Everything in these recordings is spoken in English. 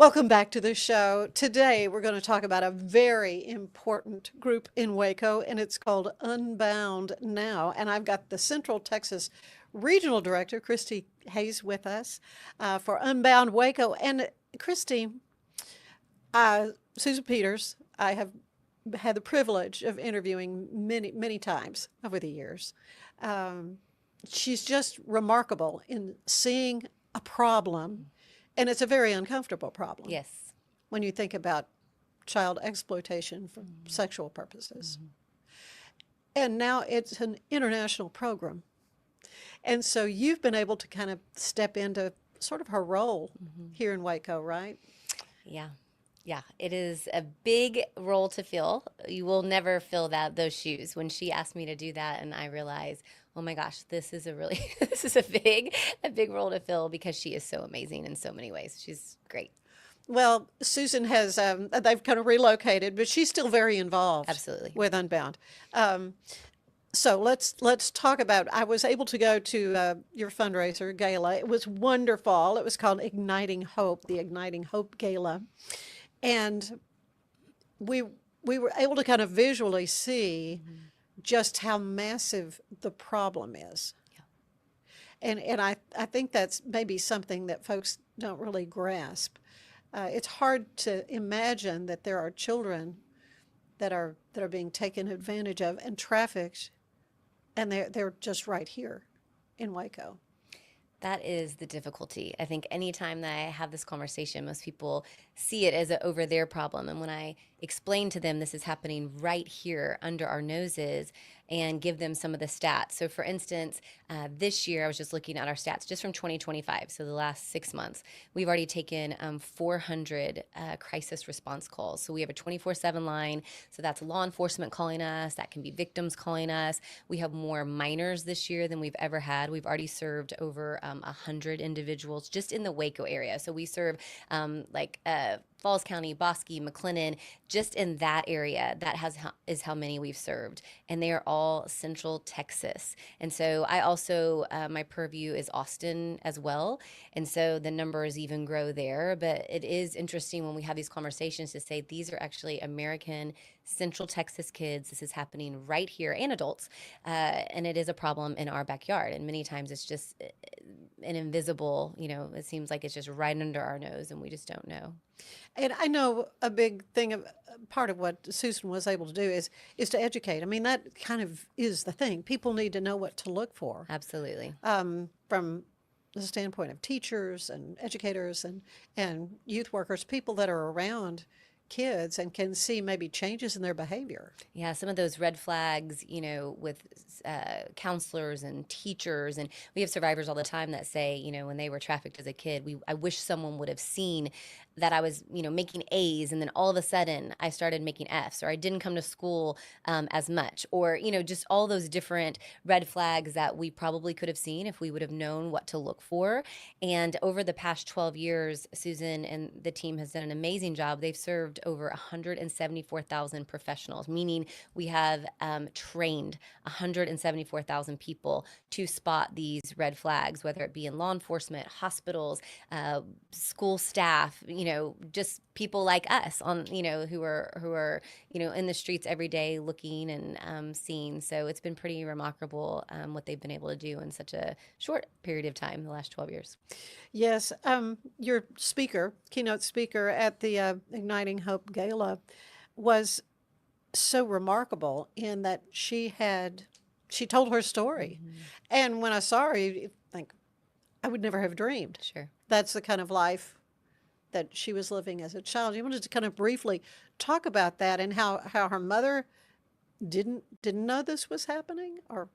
Welcome back to the show. Today, we're going to talk about a very important group in Waco, and it's called Unbound Now. And I've got the Central Texas Regional Director, Kristi Hayes, with us for Unbound Waco. And Kristi, Susan Peters, I have had the privilege of interviewing many, many times over the years. Um, she's just remarkable in seeing a problem, and it's a very uncomfortable problem Yes. when you think about child exploitation for sexual purposes. And now it's an international program. And so you've been able to kind of step into sort of her role here in Waco, right? Yeah. Yeah. It is a big role to fill. You will never fill those shoes. When she asked me to do that, and I realized, oh my gosh, this is a really this is a big role to fill because she is so amazing in so many ways. She's great. Well, Susan has, they've kind of relocated, but she's still very involved Absolutely. with Unbound. Um, so let's talk about. I was able to go to your fundraiser gala. It was wonderful. It was called Igniting Hope, the Igniting Hope Gala, and we we were able to kind of visually see just how massive the problem is. And I think that's maybe something that folks don't really grasp. It's hard to imagine that there are children that are being taken advantage of and trafficked, and they're just right here in Waco. That is the difficulty. I think anytime that I have this conversation, most people see it as a over there problem. And when I explain to them this is happening right here under our noses and give them some of the stats. So, for instance, this year I was just looking at our stats just from 2025, so the last 6 months. We've already taken 400 crisis response calls. So, we have a 24/7 line. So, that's law enforcement calling us, that can be victims calling us. We have more minors this year than we've ever had. We've already served over 100 individuals just in the Waco area. So, we serve Falls County, Bosque, McLennan, just in that area. Is how many we've served, and they are all Central Texas. And so I also my purview is Austin as well, and so the numbers even grow there. But it is interesting when we have these conversations to say these are actually American Central Texas kids. This is happening right here, and adults, and it is a problem in our backyard. And many times it's just an invisible. It seems like it's just right under our nose, and we just don't know. And I know a big thing of part of what Susan was able to do is to educate. I mean, that kind of is the thing. People need to know what to look for Absolutely. from the standpoint of teachers and educators and youth workers, people that are around kids and can see maybe changes in their behavior. Yeah, some of those red flags, with counselors and teachers, and we have survivors all the time that say, when they were trafficked as a kid, I wish someone would have seen that I was, making A's, and then all of a sudden I started making F's, or I didn't come to school as much, or just all those different red flags that we probably could have seen if we would have known what to look for. And over the past 12 years, Susan and the team has done an amazing job. They've served over 174,000 professionals, meaning we have trained 174,000 people to spot these red flags, whether it be in law enforcement, hospitals, school staff, just people like us who are in the streets every day looking and seeing. So it's been pretty remarkable what they've been able to do in such a short period of time, the last 12 years. Yes, your keynote speaker at the Igniting Hope Gala was so remarkable in that she told her story. And when I saw her, you think, I would never have dreamed. Sure. That's the kind of life that she was living as a child. You wanted to kind of briefly talk about that and how her mother didn't know this was happening, or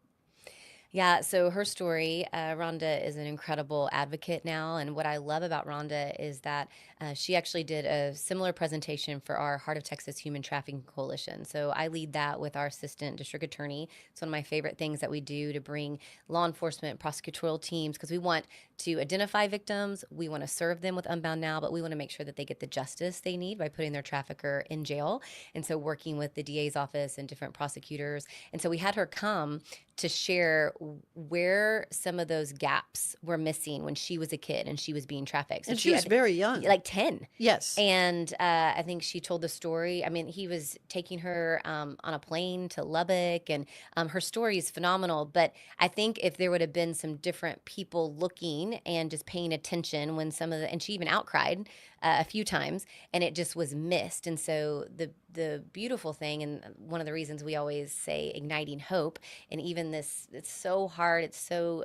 Yeah, so her story, Rhonda is an incredible advocate now. And what I love about Rhonda is that she actually did a similar presentation for our Heart of Texas Human Trafficking Coalition. So I lead that with our assistant district attorney. It's one of my favorite things that we do to bring law enforcement, prosecutorial teams, because we want to identify victims, we want to serve them with Unbound Now, but we want to make sure that they get the justice they need by putting their trafficker in jail. And so working with the DA's office and different prosecutors. And so we had her come to share where some of those gaps were missing when she was a kid and she was being trafficked. So And she was very young. like 10. Yes. And I think she told the story. I mean, he was taking her on a plane to Lubbock, and her story is phenomenal. But I think if there would have been some different people looking and just paying attention when some of the, and she even outcried a few times, and it just was missed. And so the beautiful thing, and one of the reasons we always say igniting hope, and even this, it's so hard, it's so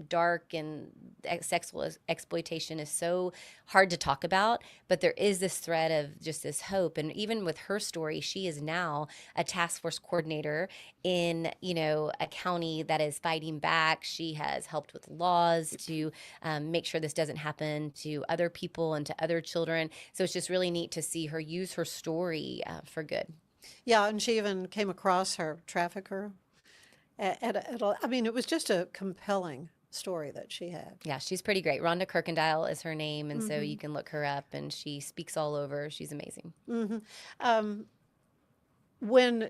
dark, and sexual exploitation is so hard to talk about, but there is this thread of just this hope. And even with her story, she is now a task force coordinator in a county that is fighting back. She has helped with laws to make sure this doesn't happen to other people and to other children. So it's just really neat to see her use her story for good. Yeah, and she even came across her trafficker. I mean, it was just a compelling story that she had. Yeah, she's pretty great. Rhonda Kirkendile is her name, and so you can look her up, and she speaks all over. She's amazing. When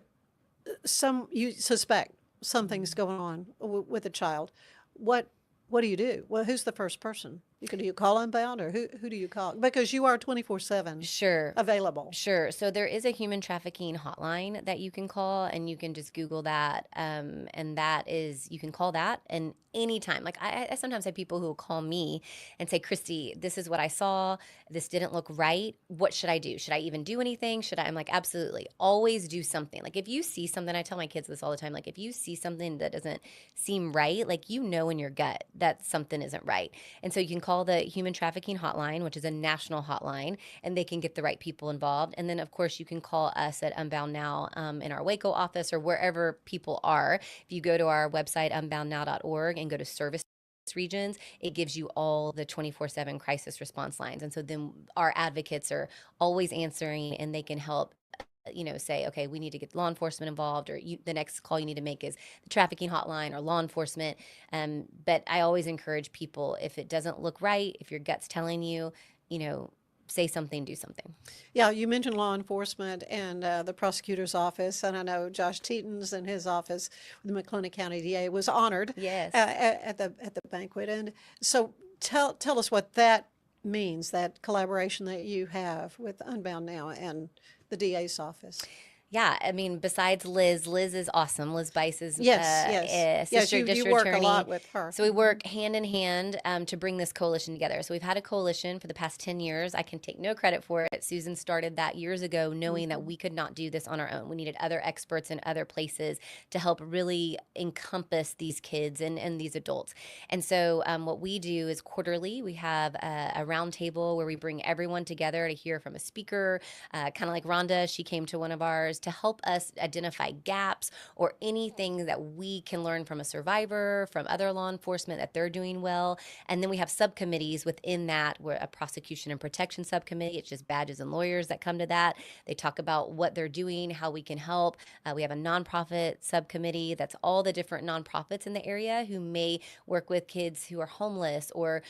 you suspect something's going on with a child, what do you do? Well, who's the first person? Do you call Unbound, or who do you call? Because you are 24/7 Sure. available. Sure. So there is a human trafficking hotline that you can call, and you can just Google that. And that is, you can call that, and anytime. Like I sometimes have people who will call me and say, Kristi, this is what I saw. This didn't look right. What should I do? Should I even do anything? I'm like, absolutely. Always do something. Like if you see something, I tell my kids this all the time. Like if you see something that doesn't seem right, like in your gut that something isn't right. And so you can call the human trafficking hotline, which is a national hotline, and they can get the right people involved. And then of course you can call us at Unbound Now in our Waco office or wherever people are. If you go to our website, unboundnow.org, and go to service regions, it gives you all the 24/7 crisis response lines. And so then our advocates are always answering, and they can help say, okay, we need to get law enforcement involved, or the next call you need to make is the trafficking hotline or law enforcement. But I always encourage people, if it doesn't look right, if your gut's telling you, say something, do something. Yeah, you mentioned law enforcement and the prosecutor's office, and I know Josh Teetons in his office, the McLennan County DA, was honored Yes. at the banquet. And so tell us what that means, that collaboration that you have with Unbound Now and the DA's office. Yeah, I mean, besides Liz is awesome. Liz Bice is Yes. district You work attorney. a lot with her. So we work hand in hand to bring this coalition together. So we've had a coalition for the past 10 years. I can take no credit for it. Susan started that years ago, knowing that we could not do this on our own. We needed other experts in other places to help really encompass these kids and these adults. And so what we do is quarterly, we have a round table where we bring everyone together to hear from a speaker, kind of like Rhonda. She came to one of ours to help us identify gaps or anything that we can learn from a survivor, from other law enforcement that they're doing well. And then we have subcommittees within that. We're a prosecution and protection subcommittee. It's just badges and lawyers that come to that. They talk about what they're doing, how we can help. We have a nonprofit subcommittee. That's all the different nonprofits in the area who may work with kids who are homeless or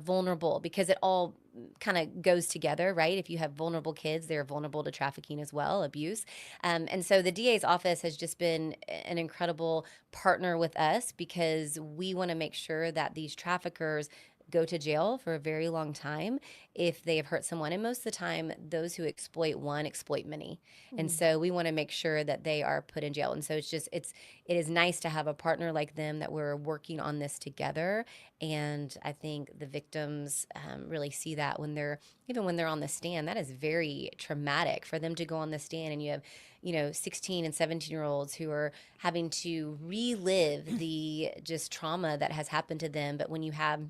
vulnerable, because it all kind of goes together, right? If you have vulnerable kids, they're vulnerable to trafficking as well, abuse. And so the DA's office has just been an incredible partner with us, because we want to make sure that these traffickers go to jail for a very long time if they have hurt someone. And most of the time, those who exploit one exploit many. And so we want to make sure that they are put in jail. And so it is nice to have a partner like them, that we're working on this together. And I think the victims really see that even when they're on the stand. That is very traumatic for them to go on the stand, and you have 16 and 17-year-olds who are having to relive the just trauma that has happened to them. But when you have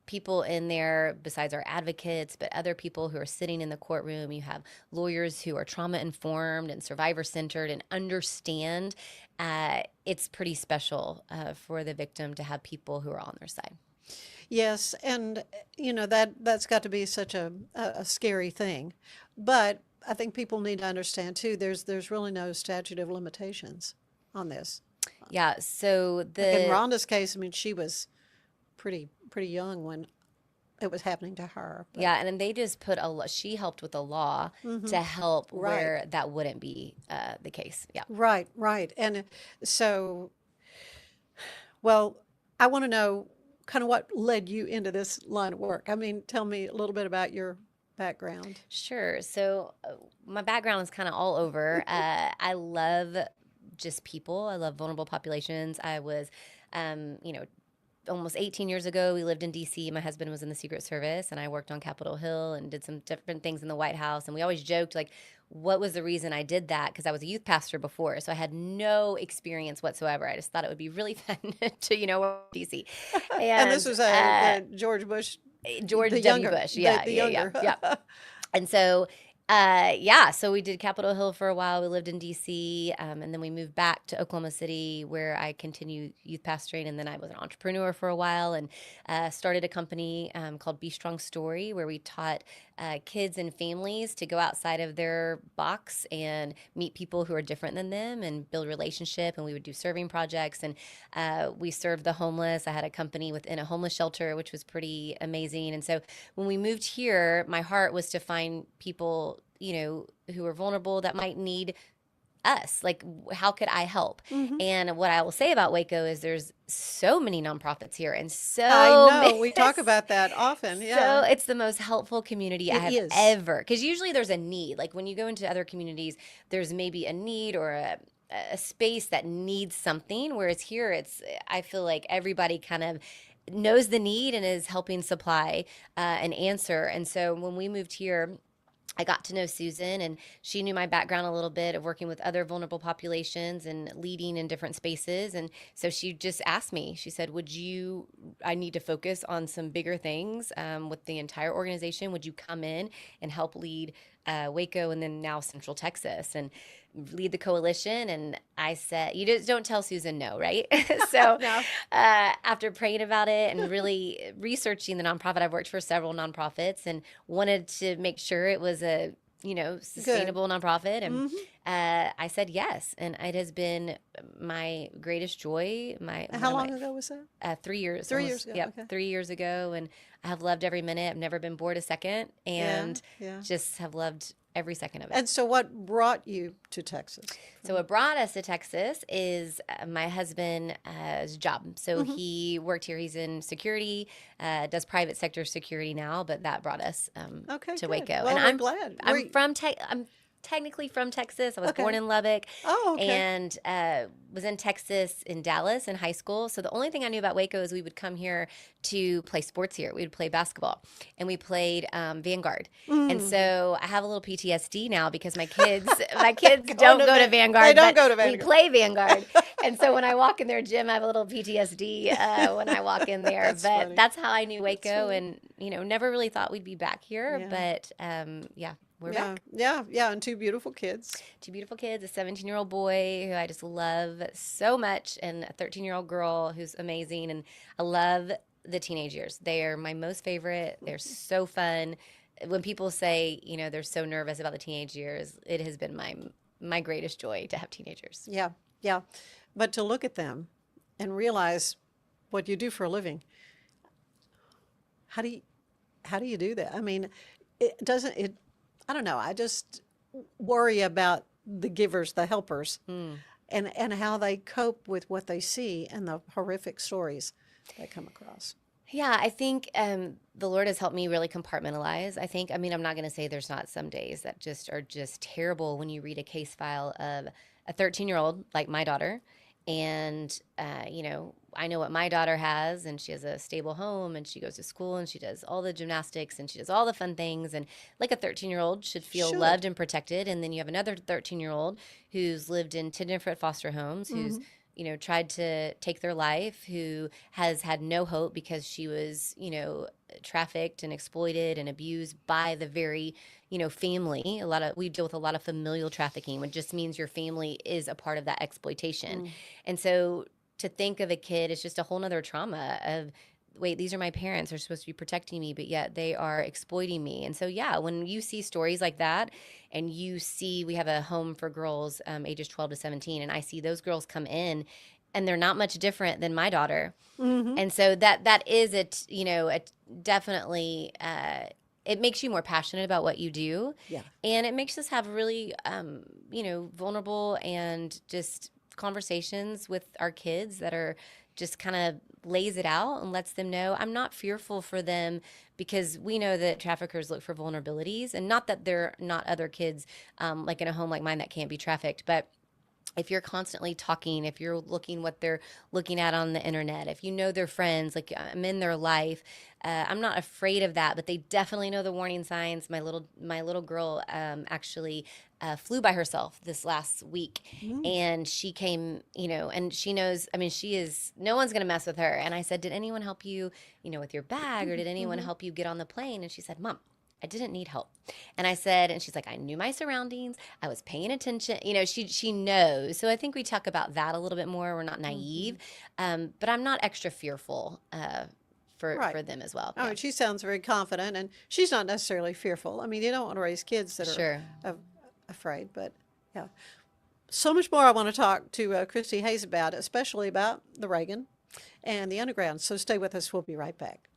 people in there besides our advocates, but other people who are sitting in the courtroom, you have lawyers who are trauma informed and survivor centered and understand. It's pretty special for the victim to have people who are on their side. Yes, and that's got to be such a scary thing, but I think people need to understand too. There's really no statute of limitations on this. Yeah. So Like in Rhonda's case, I mean, she was pretty young when it was happening to her. But, Yeah, and then they just put she helped with a law to help right, where that wouldn't be the case. Yeah. right, right. And so, well, I want to know kind of what led you into this line of work. I mean, tell me a little bit about your background. Sure. So my background is kind of all over. I love just people. I love vulnerable populations. I was, you know, almost 18 years ago, we lived in DC. My husband was in the Secret Service, and I worked on Capitol Hill and did some different things in the White House. And we always joked, like, what was the reason I did that? Because I was a youth pastor before, so I had no experience whatsoever. I just thought it would be really fun to, work in DC. And this And was George Bush, George the W. younger, Bush, yeah, the yeah, yeah, younger. yeah. And so, so we did Capitol Hill for a while. We lived in DC, and then we moved back to Oklahoma City, where I continued youth pastoring. And then I was an entrepreneur for a while, and started a company called Be Strong Story, where we taught kids and families to go outside of their box and meet people who are different than them and build relationship. And we would do serving projects, and we served the homeless. I had a company within a homeless shelter, which was pretty amazing. And so when we moved here, my heart was to find people, who are vulnerable that might need us. Like, how could I help? And what I will say about Waco is there's so many nonprofits here, and I so know we talk about that often. so Yeah, it's the most helpful community I it have is. ever. Because usually there's a need. Like when you go into other communities, there's maybe a need or a space that needs something. Whereas here, I feel like everybody kind of knows the need and is helping supply an answer. And so when we moved here, I got to know Susan, and she knew my background a little bit of working with other vulnerable populations and leading in different spaces. And so she just asked me, she said, I need to focus on some bigger things with the entire organization. Would you come in and help lead Waco and then now Central Texas and lead the coalition? And I said, you just don't tell Susan no, right? So No. after praying about it and really researching the nonprofit, I've worked for several nonprofits and wanted to make sure it was a sustainable nonprofit. And I said yes. And it has been my greatest joy. How long ago was that? 3 years. 3 years ago. Yep, Okay. 3 years ago. And I have loved every minute. I've never been bored a second, and yeah. just have loved every second of it. And so, what brought you to Texas? So what brought us to Texas is my husband's job. So he worked here. He's in security, does private sector security now, but that brought us Okay, to good. Waco. Well, And we're glad. I'm technically from Texas. I was born in Lubbock, Oh, okay. and was in Texas in Dallas in high school. So the only thing I knew about Waco is we would come here to play sports here. We would play basketball, and we played Vanguard. And so I have a little PTSD now because my kids don't go to Vanguard. They don't but go to We Vanguard. play Vanguard. And so when I walk in their gym, I have a little PTSD when I walk in there. That's funny. That's how I knew Waco, funny. and never really thought we'd be back here. Yeah. But we're back. Yeah, and two beautiful kids. 2 beautiful kids, a 17-year-old boy who I just love so much, and a 13-year-old girl who's amazing. And I love the teenage years. They are my most favorite. They're so fun. When people say, they're so nervous about the teenage years, it has been my greatest joy to have teenagers. Yeah. But to look at them and realize what you do for a living, how do you do that? I mean, I don't know. I just worry about the givers, the helpers, and how they cope with what they see and the horrific stories they come across. Yeah, I think the Lord has helped me really compartmentalize. I'm not going to say there's not some days that are just terrible when you read a case file of a 13-year-old like my daughter. And, I know what my daughter has, and she has a stable home, and she goes to school, and she does all the gymnastics, and she does all the fun things. And like a 13-year-old should feel loved and protected. And then you have another 13-year-old who's lived in 10 different foster homes, who's tried to take their life, who has had no hope because she was, trafficked and exploited and abused by the very, family. We deal with a lot of familial trafficking, which just means your family is a part of that exploitation. And so to think of a kid is just a whole nother trauma of, wait, these are my parents. They're supposed to be protecting me, but yet they are exploiting me. And so, when you see stories like that, and you see we have a home for girls ages 12 to 17, and I see those girls come in, and they're not much different than my daughter. And so that is definitely, it makes you more passionate about what you do. Yeah. And it makes us have really, vulnerable and just conversations with our kids that are just kind of lays it out and lets them know I'm not fearful for them, because we know that traffickers look for vulnerabilities, and not that there are not other kids like in a home like mine that can't be trafficked, but if you're constantly talking, if you're looking what they're looking at on the internet, if you know their friends, like I'm in their life, I'm not afraid of that. But they definitely know the warning signs. My little girl actually flew by herself this last week, and she came, and she knows. I mean, she is no one's gonna mess with her. And I said, "Did anyone help you, with your bag, or did anyone help you get on the plane?" And she said, "Mom, I didn't need help." And I said, and she's like, "I knew my surroundings. I was paying attention." She knows. So I think we talk about that a little bit more. We're not naive, but I'm not extra fearful for them as well. Oh, Yeah. and she sounds very confident, and she's not necessarily fearful. I mean, you don't want to raise kids that are Sure. afraid, but yeah. So much more I want to talk to Kristi Hayes about, especially about the Reagan and the underground. So stay with us. We'll be right back.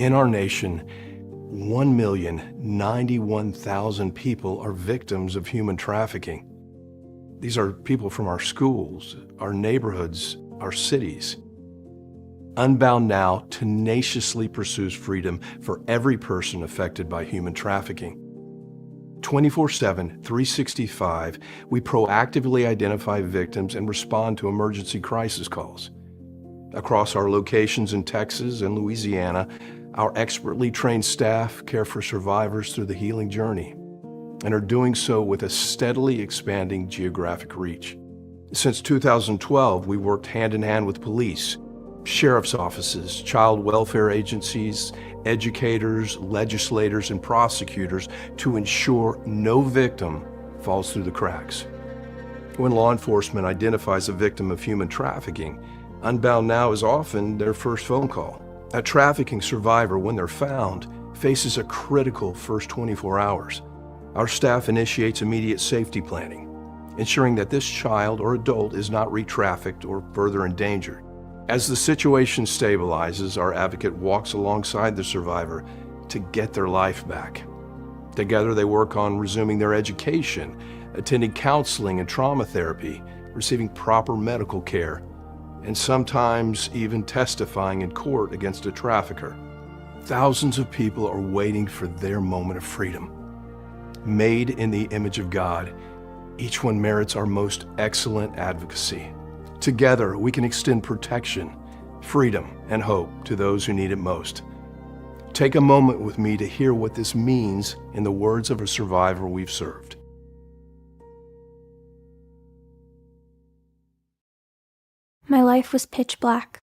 In our nation, 1,091,000 people are victims of human trafficking. These are people from our schools, our neighborhoods, our cities. Unbound Now tenaciously pursues freedom for every person affected by human trafficking. 24/7, 365, we proactively identify victims and respond to emergency crisis calls. Across our locations in Texas and Louisiana, our expertly trained staff care for survivors through the healing journey and are doing so with a steadily expanding geographic reach. Since 2012, we worked hand in hand with police, sheriff's offices, child welfare agencies, educators, legislators, and prosecutors to ensure no victim falls through the cracks. When law enforcement identifies a victim of human trafficking, Unbound Now is often their first phone call. A trafficking survivor, when they're found, faces a critical first 24 hours. Our staff initiates immediate safety planning, ensuring that this child or adult is not re-trafficked or further endangered. As the situation stabilizes, our advocate walks alongside the survivor to get their life back. Together, they work on resuming their education, attending counseling and trauma therapy, receiving proper medical care, and sometimes even testifying in court against a trafficker. Thousands of people are waiting for their moment of freedom. Made in the image of God, each one merits our most excellent advocacy. Together, we can extend protection, freedom, and hope to those who need it most. Take a moment with me to hear what this means in the words of a survivor we've served. My life was pitch black.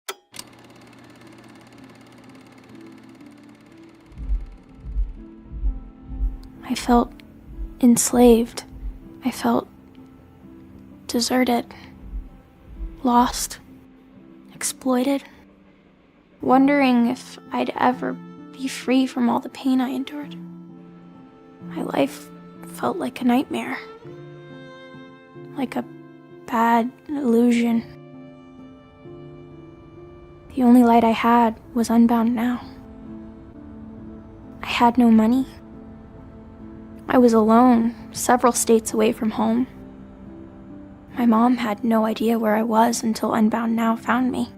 I felt enslaved. I felt deserted, lost, exploited, wondering if I'd ever be free from all the pain I endured. My life felt like a nightmare, like a bad illusion. The only light I had was Unbound Now. I had no money. I was alone, several states away from home. My mom had no idea where I was until Unbound Now found me.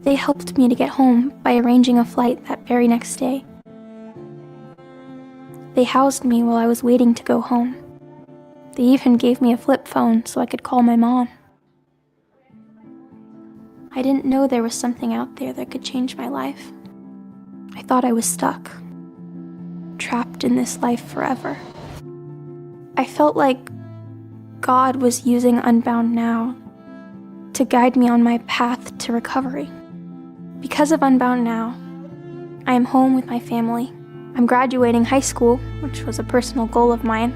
They helped me to get home by arranging a flight that very next day. They housed me while I was waiting to go home. They even gave me a flip phone so I could call my mom. I didn't know there was something out there that could change my life. I thought I was stuck, trapped in this life forever. I felt like God was using Unbound Now to guide me on my path to recovery. Because of Unbound Now, I am home with my family. I'm graduating high school, which was a personal goal of mine.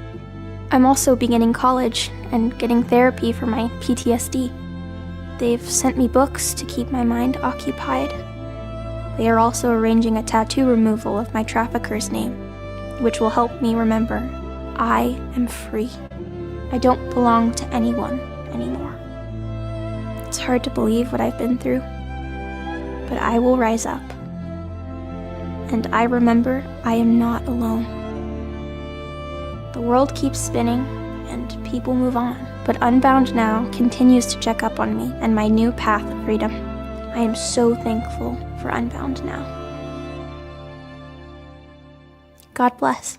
I'm also beginning college and getting therapy for my PTSD. They've sent me books to keep my mind occupied. They are also arranging a tattoo removal of my trafficker's name, which will help me remember I am free. I don't belong to anyone anymore. It's hard to believe what I've been through, but I will rise up. And I remember I am not alone. The world keeps spinning and people move on, but Unbound Now continues to check up on me and my new path of freedom. I am so thankful for Unbound Now. God bless.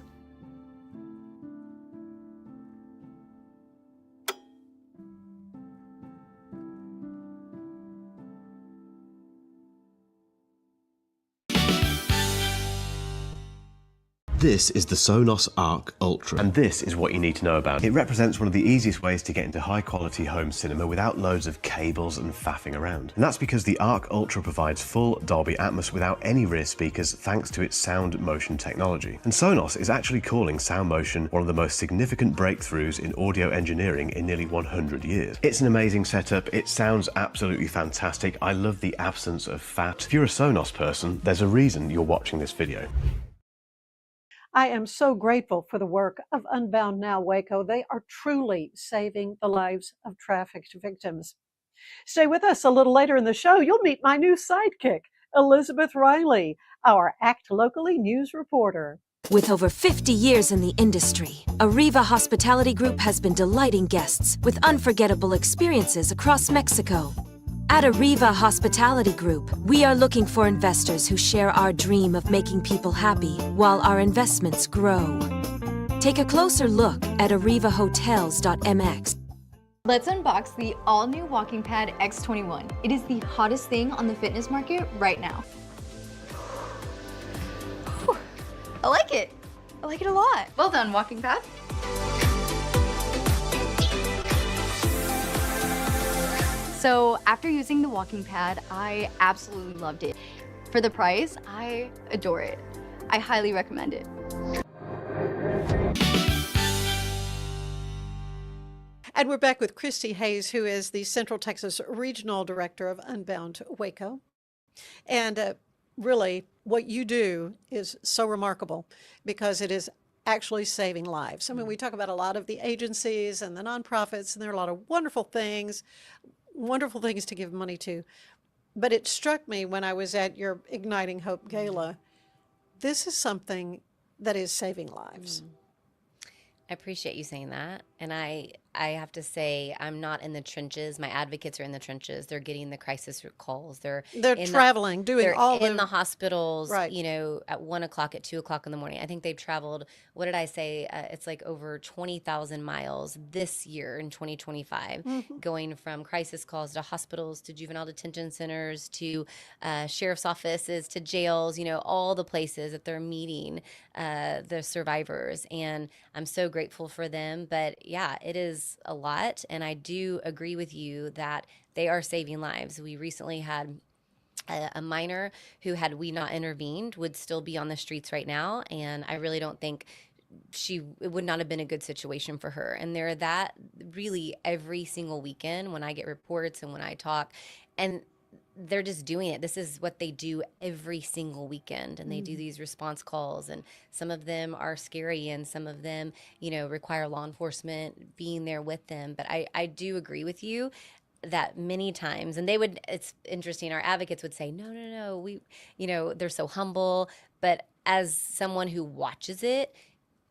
This is the Sonos Arc Ultra, and this is what you need to know about. It represents one of the easiest ways to get into high quality home cinema without loads of cables and faffing around. And that's because the Arc Ultra provides full Dolby Atmos without any rear speakers thanks to its sound motion technology. And Sonos is actually calling sound motion one of the most significant breakthroughs in audio engineering in nearly 100 years. It's an amazing setup, it sounds absolutely fantastic. I love the absence of fat. If you're a Sonos person, there's a reason you're watching this video. I am so grateful for the work of Unbound Now Waco. They are truly saving the lives of trafficked victims. Stay with us a little later in the show. You'll meet my new sidekick, Elizabeth Riley, our Act Locally news reporter. With over 50 years in the industry, Arriva Hospitality Group has been delighting guests with unforgettable experiences across Mexico. At Arriva Hospitality Group, we are looking for investors who share our dream of making people happy while our investments grow. Take a closer look at arrivahotels.mx. Let's unbox the all-new Walking Pad X21. It is the hottest thing on the fitness market right now. Whew, I like it. I like it a lot. Well done, Walking Pad. So after using the walking pad, I absolutely loved it. For the price, I adore it. I highly recommend it. And we're back with Kristi Hayes, who is the Central Texas Regional Director of Unbound Waco. And really, what you do is so remarkable because it is actually saving lives. I mean, we talk about a lot of the agencies and the nonprofits, and there are a lot of wonderful things to give money to. But it struck me when I was at your Igniting Hope Gala, this is something that is saving lives. I appreciate you saying that. And I have to say, I'm not in the trenches. My advocates are in the trenches. They're getting the crisis calls. They're traveling, doing they're all in the hospitals, Right. you know, at 1 o'clock, at 2 o'clock in the morning. I think they've traveled, what did I say? It's like over 20,000 miles this year in 2025, going from crisis calls to hospitals, to juvenile detention centers, to sheriff's offices, to jails, you know, all the places that they're meeting the survivors. And I'm so grateful for them. But yeah, it is a lot. And I do agree with you that they are saving lives. We recently had a minor who, had we not intervened, would still be on the streets right now. And I really don't think it would not have been a good situation for her. And they're that really every single weekend when I get reports and when I talk, and they're just doing it. This is what they do every single weekend. And they do these response calls, and some of them are scary, and some of them, you know, require law enforcement being there with them. But I do agree with you that many times, and it's interesting, our advocates would say, no, we, you know, they're so humble. But as someone who watches it,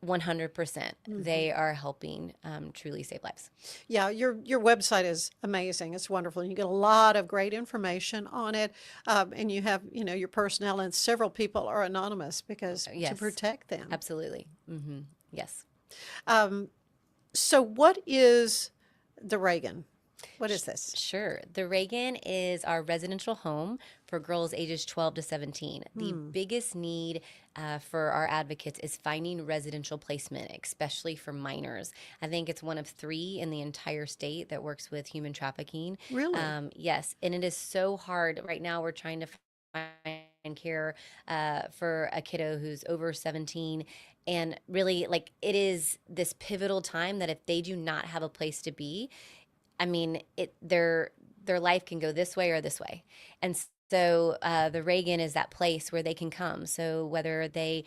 100%, they are helping truly save lives. Yeah, your website is amazing. It's wonderful. You get a lot of great information on it, and you have, you know, your personnel, and several people are anonymous because to Yes. protect them. Absolutely. Yes. So, what is the Reagan? What is this? Sure. The Reagan is our residential home for girls ages 12 to 17. The biggest need for our advocates is finding residential placement, especially for minors. I think it's one of 3 in the entire state that works with human trafficking. Really? Yes. And it is so hard. Right now, we're trying to find care for a kiddo who's over 17. And really, like, it is this pivotal time that if they do not have a place to be, I mean, their life can go this way or this way. And so the Reagan is that place where they can come. So whether they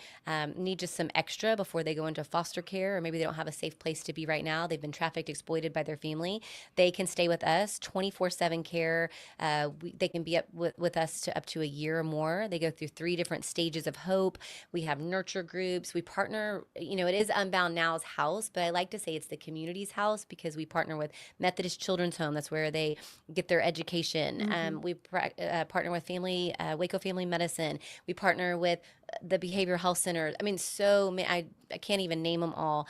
need just some extra before they go into foster care, or maybe they don't have a safe place to be right now, they've been trafficked, exploited by their family, they can stay with us, 24/7 care. They can be up with us up to a year or more. They go through 3 different stages of hope. We have nurture groups. We partner, you know, it is Unbound Now's house, but I like to say it's the community's house because we partner with Methodist Children's Home. That's where they get their education. We partner with Waco Family Medicine. We partner with the Behavioral Health Center. I mean, so many, I can't even name them all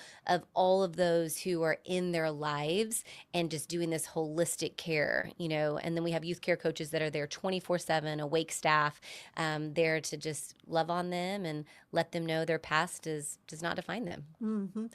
of those who are in their lives and just doing this holistic care, you know. And then we have youth care coaches that are there 24/7, awake staff, there to just love on them and let them know their past does not define them.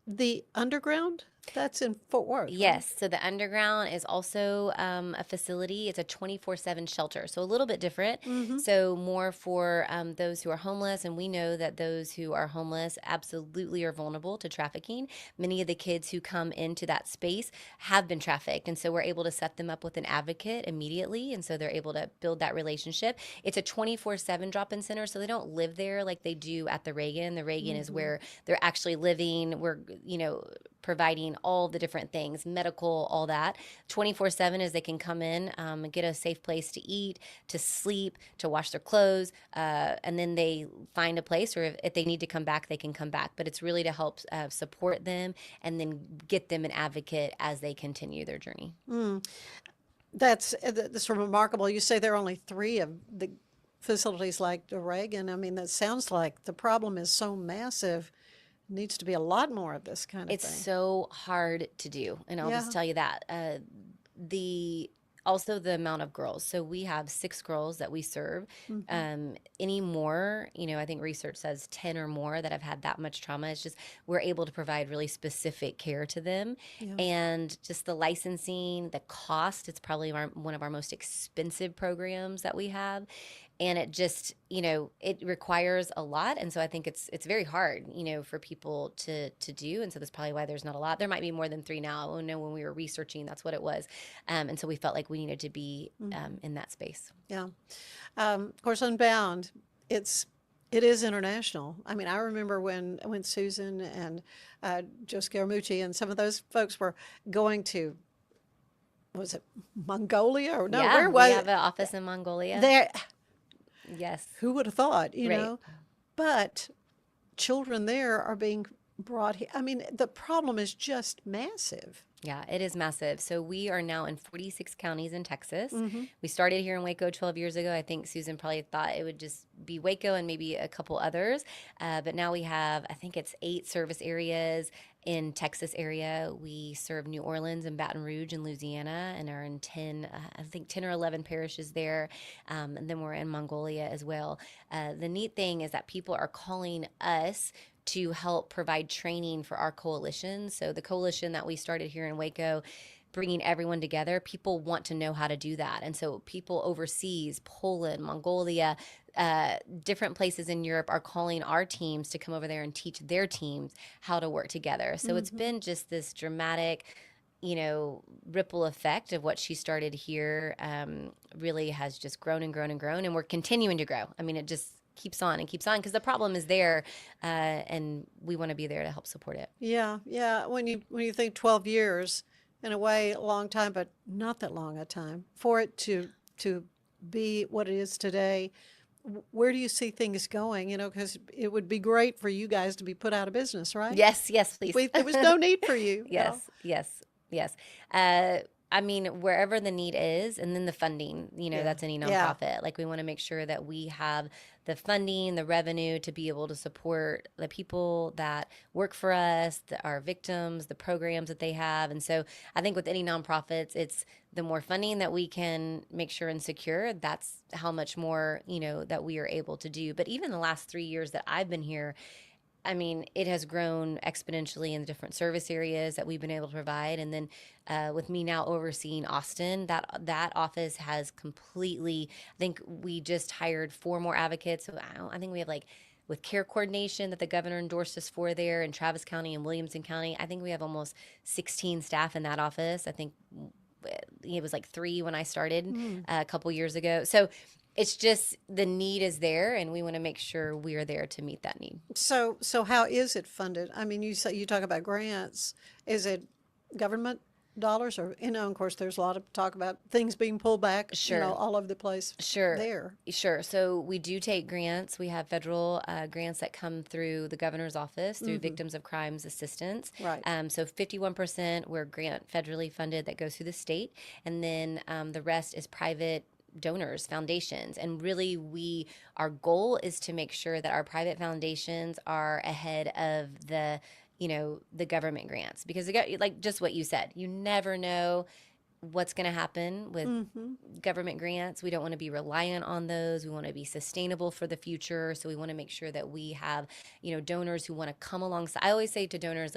The underground, that's in Fort Worth. Right? Yes. So the underground is also a facility. It's a 24/7 shelter. So a little bit different. So more for those who are homeless. And we know that those who are homeless absolutely are vulnerable to trafficking. Many of the kids who come into that space have been trafficked. And so we're able to set them up with an advocate immediately. And so they're able to build that relationship. It's a 24/7 drop-in center. So they don't live there like they do at the Reagan. The Reagan is where they're actually living. We're, you know, providing all the different things, medical, all that. 24/7 is they can come in, get a safe place to eat, to sleep, to wash their clothes, and then they find a place, or if they need to come back, they can come back. But it's really to help support them and then get them an advocate as they continue their journey. That's remarkable. You say there are only 3 of the facilities like the Reagan. I mean, that sounds like the problem is so massive. Needs to be a lot more of this kind of It's thing. so hard to do, and I'll just tell you that. The also the amount of girls. So we have 6 girls that we serve. Any more, I think research says 10 or more that have had that much trauma. It's just we're able to provide really specific care to them. Yeah. And just the licensing, the cost, it's probably one of our most expensive programs that we have. And it just, it requires a lot. And so I think it's very hard, for people to do. And so that's probably why there's not a lot. There might be more than 3 now. I know when we were researching, that's what it was. And so we felt like we needed to be in that space. Yeah. Of course, Unbound, it is international. I mean, I remember when Susan and Joe Scaramucci and some of those folks were going to, was it Mongolia or no? Yeah, where was we have an office in Mongolia. there? Yes. Who would have thought? Right. But children there are being brought here. I mean, the problem is just massive. Yeah, it is massive. So we are now in 46 counties in Texas. Mm-hmm. We started here in Waco 12 years ago. I think Susan probably thought it would just be Waco and maybe a couple others. But now we have, I think it's 8 service areas in Texas area. We serve New Orleans and Baton Rouge in Louisiana and are in 10 or 11 parishes there. And then we're in Mongolia as well. The neat thing is that people are calling us to help provide training for our coalition. So the coalition that we started here in Waco, bringing everyone together, people want to know how to do that. And so people overseas, Poland, Mongolia, different places in Europe are calling our teams to come over there and teach their teams how to work together. So it's been just this dramatic, ripple effect of what she started here really has just grown and grown and grown. And we're continuing to grow. I mean, it just keeps on and keeps on because the problem is there, and we want to be there to help support it. Yeah, yeah. When you think 12 years, in a way, a long time, but not that long a time for it to be what it is today. Where do you see things going? Because it would be great for you guys to be put out of business, right? Yes, please. There was no need for you. Yes. I mean, wherever the need is, and then the funding, that's any nonprofit. Yeah. Like we want to make sure that we have the funding, the revenue to be able to support the people that work for us, our victims, the programs that they have. And so I think with any nonprofits, it's the more funding that we can make sure and secure, that's how much more, that we are able to do. But even the last 3 years that I've been here, I mean, it has grown exponentially in the different service areas that we've been able to provide. And then with me now overseeing Austin, that office has completely, I think we just hired 4 more advocates. So I think we have with care coordination that the governor endorsed us for there in Travis County and Williamson County, I think we have almost 16 staff in that office. I think it was 3 when I started a couple years ago. So it's just the need is there, and we want to make sure we are there to meet that need. So how is it funded? I mean, you talk about grants. Is it government dollars, or of course, there's a lot of talk about things being pulled back. Sure. All over the place. Sure. There. Sure. So we do take grants. We have federal grants that come through the governor's office through Victims of Crimes Assistance. Right. So 51% we're grant federally funded that goes through the state, and then the rest is private donors, foundations. And really our goal is to make sure that our private foundations are ahead of the government grants, because just what you said, you never know what's going to happen with government grants. We don't want to be reliant on those. We want to be sustainable for the future. So we want to make sure that we have, donors who want to come alongside. I always say to donors,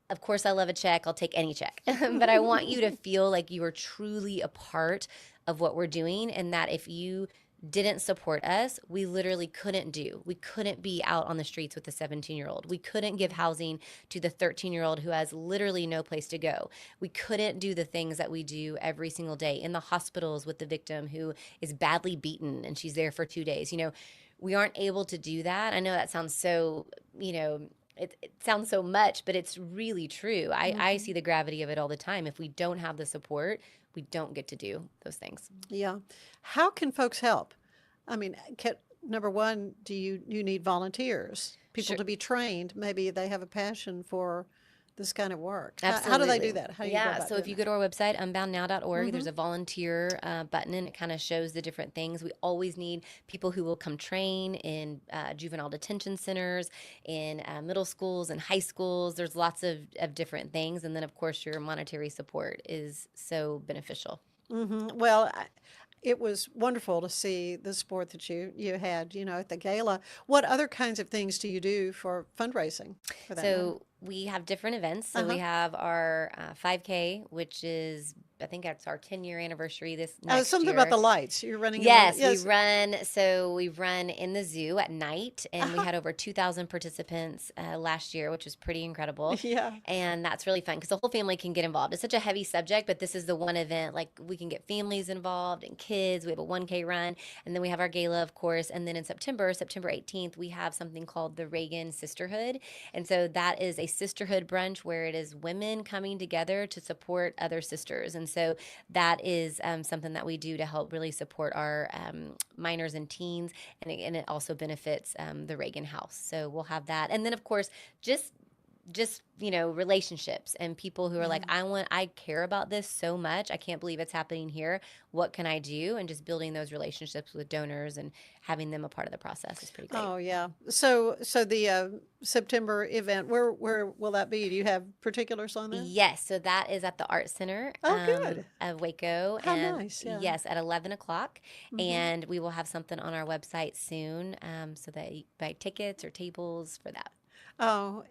of course I love a check. I'll take any check, but I want you to feel like you are truly a part of what we're doing, and that if you didn't support us, we literally couldn't do. We couldn't be out on the streets with the 17-year-old. We couldn't give housing to the 13-year-old who has literally no place to go. We couldn't do the things that we do every single day in the hospitals with the victim who is badly beaten and she's there for 2 days. We aren't able to do that. I know that sounds so, it sounds so much, but it's really true. I see the gravity of it all the time. If we don't have the support, we don't get to do those things. Yeah. How can folks help? I mean, number one, do you need volunteers, people Sure. to be trained? Maybe they have a passion for this kind of work. Absolutely. How do they do that? How do you go about so if doing you that? go to our website, unboundnow.org, there's a volunteer button, and it kind of shows the different things. We always need people who will come train in juvenile detention centers, in middle schools and high schools. There's lots of different things. And then, of course, your monetary support is so beneficial. Well, it was wonderful to see the support that you had, at the gala. What other kinds of things do you do for fundraising for that matter? So we have different events. So we Uh-huh. have our 5K, which is, I think that's our 10-year anniversary this Oh, next something about year. the lights. You're running in the Yes, we yes. run. So we run in the zoo at night, and we Uh-huh. had over 2,000 participants last year, which was pretty incredible. Yeah. And that's really fun because the whole family can get involved. It's such a heavy subject, but this is the one event like we can get families involved and kids. We have a 1K run, and then we have our gala, of course. And then in September 18th, we have something called the Reagan Sisterhood, and so that is a sisterhood brunch where it is women coming together to support other sisters, and so that is something that we do to help really support our minors and teens, and it also benefits the Reagan House. So we'll have that, and then of course just relationships and people who are like, I care about this so much, I can't believe it's happening here, what can I do? And just building those relationships with donors and having them a part of the process is pretty great. Oh, yeah. So the September event, where will that be? Do you have particulars on that? Yes, so that is at the Art Center Good. of Waco. How and nice, yeah. Yes, at 11 o'clock. Mhm. And we will have something on our website soon so that you buy tickets or tables for that. Oh,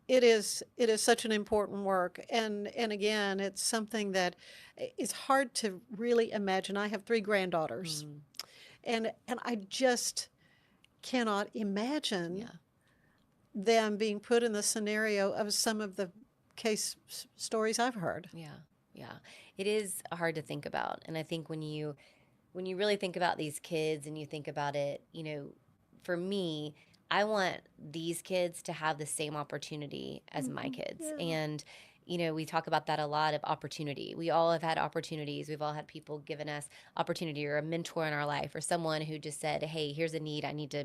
it is such an important work, and again, it's something that is hard to really imagine. I have 3 granddaughters, and I just cannot imagine Yeah. them being put in the scenario of some of the stories I've heard. Yeah. It is hard to think about. And I think when you really think about these kids and you think about it, for me, I want these kids to have the same opportunity as my kids. Yeah. And, we talk about that a lot of opportunity. We all have had opportunities. We've all had people giving us opportunity or a mentor in our life or someone who just said, hey, here's a need. I need to,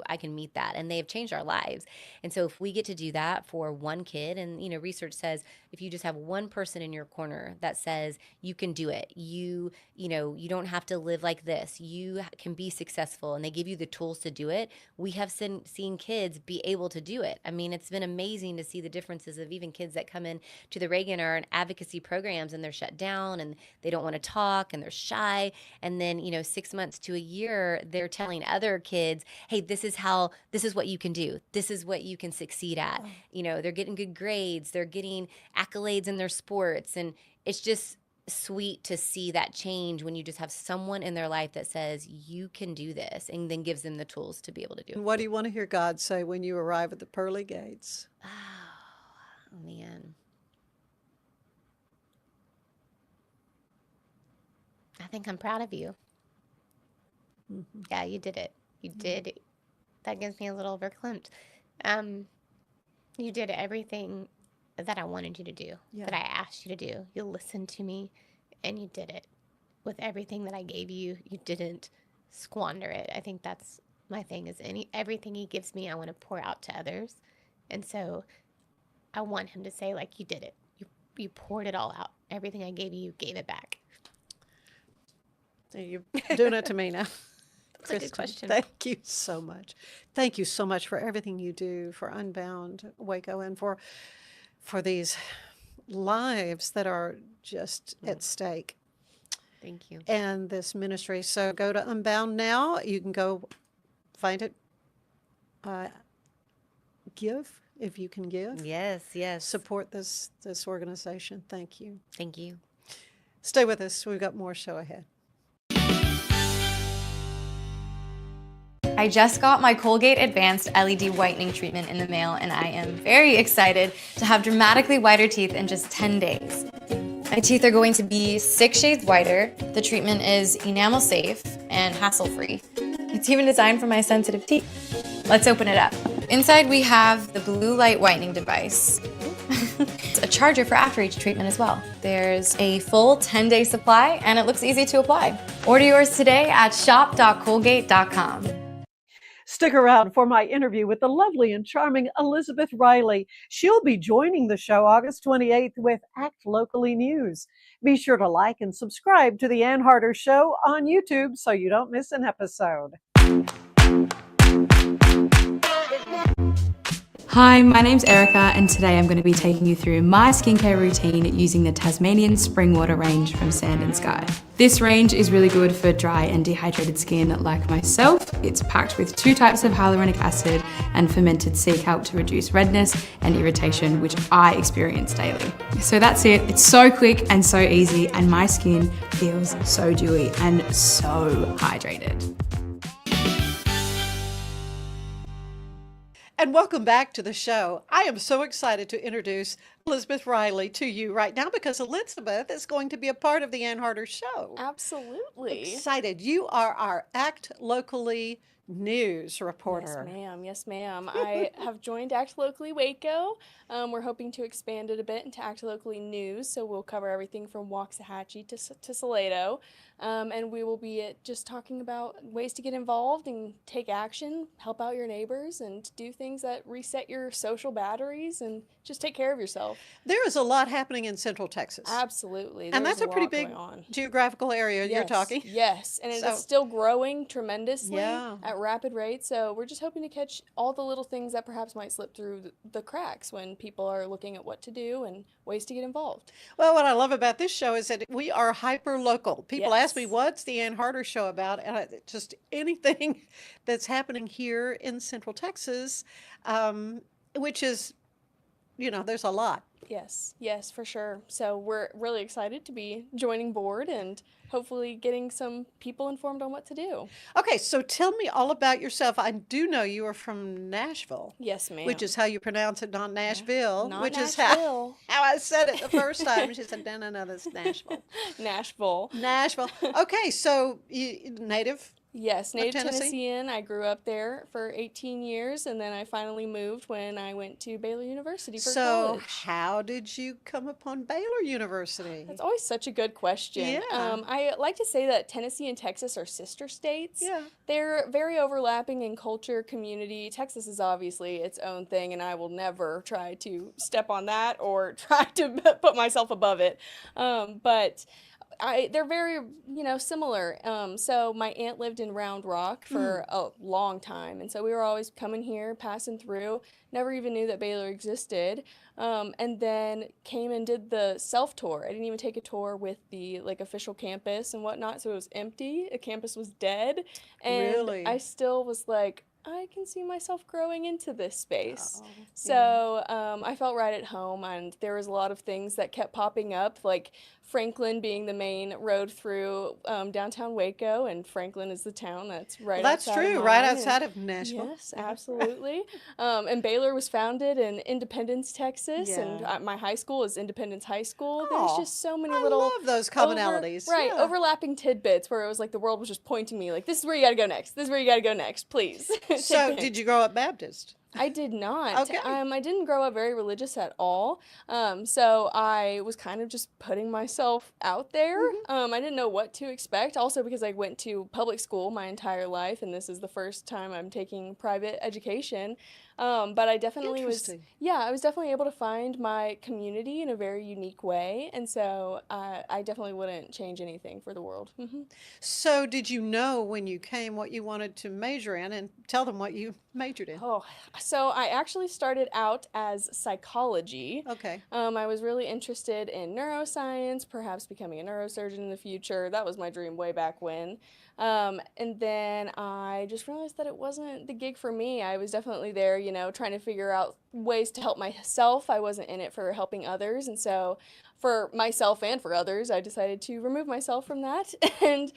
I can meet that. And they've changed our lives. And so if we get to do that for one kid, and, research says if you just have one person in your corner that says you can do it, you don't have to live like this, you can be successful, and they give you the tools to do it, we have seen kids be able to do it. I mean, it's been amazing to see the differences of even kids that come in to the Reagan or in advocacy programs and they're shut down and they don't want to talk and they're shy. And then, 6 months to a year, they're telling other kids, hey, this is what you can do. This is what you can succeed at. They're getting good grades. They're getting accolades in their sports. And it's just sweet to see that change when you just have someone in their life that says you can do this and then gives them the tools to be able to do it. And what do you want to hear God say when you arrive at the pearly gates? Oh man. I think I'm proud of you. Yeah, you did it. You did it. That gives me a little verklempt. You did everything that I wanted you to do, that I asked you to do. You listened to me, and you did it. With everything that I gave you, you didn't squander it. I think that's my thing is everything he gives me, I want to pour out to others. And so I want him to say, like, you did it. You poured it all out. Everything I gave you gave it back. You're doing it to me now. That's a good question. Thank you so much. Thank you so much for everything you do for Unbound Waco and for these lives that are just at stake. Thank you. And this ministry. So go to Unbound Now. You can go find it. Give if you can give. Yes. Support this organization. Thank you. Thank you. Stay with us. We've got more show ahead. I just got my Colgate Advanced LED Whitening Treatment in the mail, and I am very excited to have dramatically whiter teeth in just 10 days. My teeth are going to be 6 shades whiter. The treatment is enamel safe and hassle-free. It's even designed for my sensitive teeth. Let's open it up. Inside we have the blue light whitening device. It's a charger for after each treatment as well. There's a full 10-day supply, and it looks easy to apply. Order yours today at shop.colgate.com. Stick around for my interview with the lovely and charming Elizabeth Riley. She'll be joining the show August 28th with Act Locally News. Be sure to like and subscribe to The Ann Harder Show on YouTube so you don't miss an episode. Hi, my name's Erica, and today I'm going to be taking you through my skincare routine using the Tasmanian Spring Water range from Sand and Sky. This range is really good for dry and dehydrated skin like myself. It's packed with 2 types of hyaluronic acid and fermented sea kelp to reduce redness and irritation, which I experience daily. So that's it. It's so quick and so easy, and my skin feels so dewy and so hydrated. And welcome back to the show. I am so excited to introduce Elizabeth Riley to you right now because Elizabeth is going to be a part of the Ann Harder Show. Absolutely. Excited. You are our Act Locally news reporter. Yes, ma'am. Yes, ma'am. I have joined Act Locally Waco. We're hoping to expand it a bit into Act Locally News, so we'll cover everything from Waxahachie to Salado. And we will be just talking about ways to get involved and take action, help out your neighbors, and do things that reset your social batteries and just take care of yourself. There is a lot happening in Central Texas. Absolutely. And There's that's a pretty lot big going on. geographical area you're talking. Yes, and it's still growing tremendously Yeah. at rapid rates. So we're just hoping to catch all the little things that perhaps might slip through the cracks when people are looking at what to do and ways to get involved. Well, what I love about this show is that we are hyper local. People ask me, Yes. what's the Ann Harder Show about? And just anything that's happening here in Central Texas, which is, there's a lot. Yes, for sure. So we're really excited to be joining board and hopefully getting some people informed on what to do. Okay, so tell me all about yourself. I do know you are from Nashville. Yes, ma'am. Which is how you pronounce it, not Nashville. Not which is Nashville. how I said it the first time. She said, no, that's Nashville. Nashville. Okay, so you native? Yes, native Tennessee? Tennessean. I grew up there for 18 years, and then I finally moved when I went to Baylor University for college. How did you come upon Baylor University? That's always such a good question. Yeah. I like to say that Tennessee and Texas are sister states. Yeah. They're very overlapping in culture, community. Texas is obviously its own thing, and I will never try to step on that or try to put myself above it. But they're very, similar. So my aunt lived in Round Rock for a long time, and so we were always coming here, passing through. Never even knew that Baylor existed, and then came and did the self-tour. I didn't even take a tour with the official campus and whatnot, so it was empty. The campus was dead, and Really? I still was like, I can see myself growing into this space. So I felt right at home, and there was a lot of things that kept popping up, like Franklin being the main road through downtown Waco, and Franklin is the town that's right That's outside true, of right mine, outside and of Nashville. Yes, absolutely. And Baylor was founded in Independence, Texas, and my high school is Independence High School. There's just so many I little love those commonalities. Yeah. overlapping tidbits where it was like the world was just pointing me like, this is where you got to go next. This is where you got to go next, please. So did you grow up Baptist? I did not. Okay. I didn't grow up very religious at all. So I was kind of just putting myself out there. I didn't know what to expect. Also because I went to public school my entire life, and this is the first time I'm taking private education. But I definitely was, I was definitely able to find my community in a very unique way. And so I definitely wouldn't change anything for the world. So did you know when you came what you wanted to major in, and tell them what you majored in? Oh, so I actually started out as psychology. Okay. I was really interested in neuroscience, perhaps becoming a neurosurgeon in the future. That was my dream way back when. And then I just realized that it wasn't the gig for me. I was definitely there, trying to figure out ways to help myself. I wasn't in it for helping others. And so for myself and for others, I decided to remove myself from that and